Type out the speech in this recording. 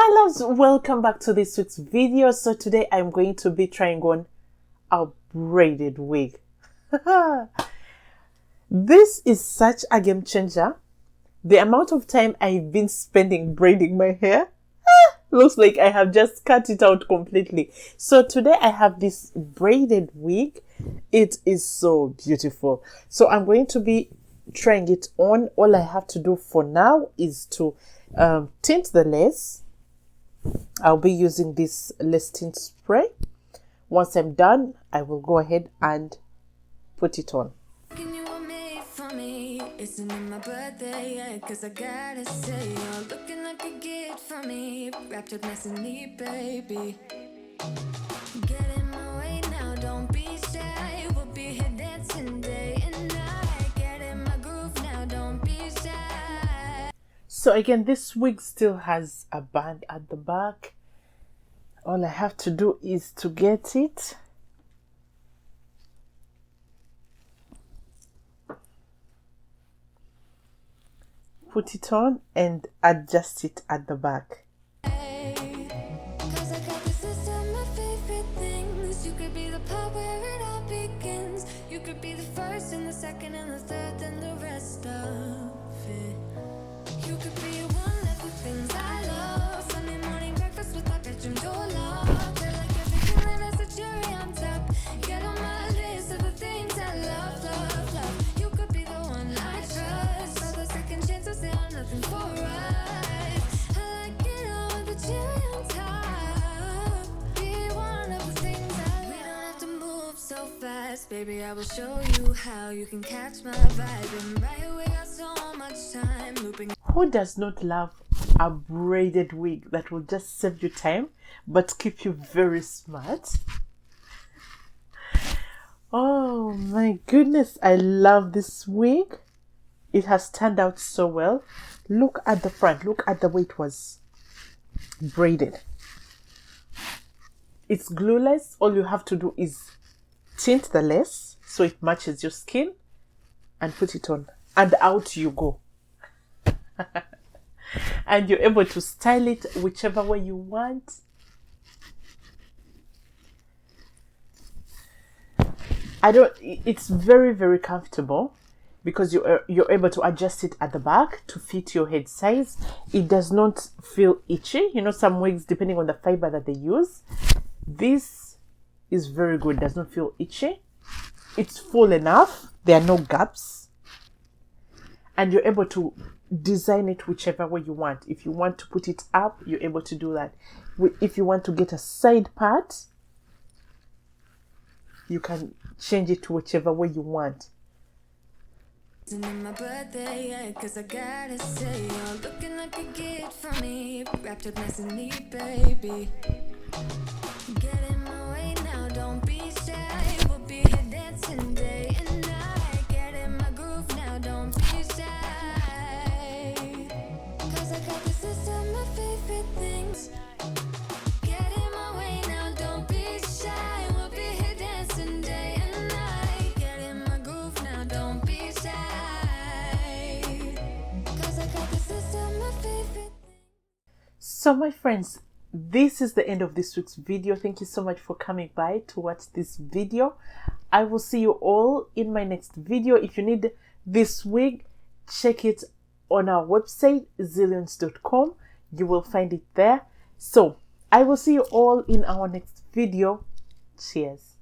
My loves, welcome back to this week's video. So today I'm going to be trying on a braided wig. This is such a game changer. The amount of time I've been spending braiding my hair looks like I have just cut it out completely. So today I have this braided wig. It is so beautiful. So I'm going to be trying it on. All I have to do for now is to tint the lace. I'll be using this lace tint spray. Once I'm done, I will go ahead and put it on. Isn't it my birthday yet? Cause I gotta say, you're looking like a gift for me. Wrapped up nice and neat, baby. Get in my way now, don't be shy. We'll be here dancing day and night. Get in my groove now, don't be shy. So again, this wig still has a band at the back. All I have to do is to get it. Put it on and adjust it at the back. Cause I got this list of my favorite things. You could be the part where it all begins. You could be the first and the second and the third and the rest of it. You could be one of the things I love. Sunday morning breakfast with our bedroom door locked. I like everything that has a cherry on top. Get on my list of the things I love, love, love. You could be the one I trust. All the second chances, they are nothing for us. I like it all with the cherry on top. Be one of the things I love. We don't have to move so fast, baby. I will show you how you can catch my vibe. And right here we got so much time looping. Who does not love a braided wig that will just save you time but keep you very smart? Oh my goodness, I love this wig. It has turned out so well. Look at the front. Look at the way it was braided. It's glueless. All you have to do is tint the lace so it matches your skin and put it on. And out you go. And you're able to style it whichever way you want. It's very, very comfortable because you're able to adjust it at the back to fit your head size. It does not feel itchy. You know, some wigs, depending on the fiber that they use, this is very good. It does not feel itchy. It's full enough. There are no gaps. And you're able to design it whichever way you want. If you want to put it up, you're able to do that. If you want to get a side part, you can change it to whichever way you want. Isn't it my birthday yet? Cause I gotta say, you're looking like a gift for me. Wrapped up nice and neat, baby. Get in my way now, don't be shy. We'll be here dancing day and night. Get in my groove now, don't be shy. Cause I got this list of my favorite things. Get in my way now, don't be shy. We'll be here dancing day and night. Get in my groove now, don't be shy. Cause I got this list of my favorite things. So my friends, this is the end of this week's video. Thank you so much for coming by to watch this video. I will see you all in my next video. If you need this wig, check it on our website, zillions.com. You will find it there. So I will see you all in our next video. Cheers.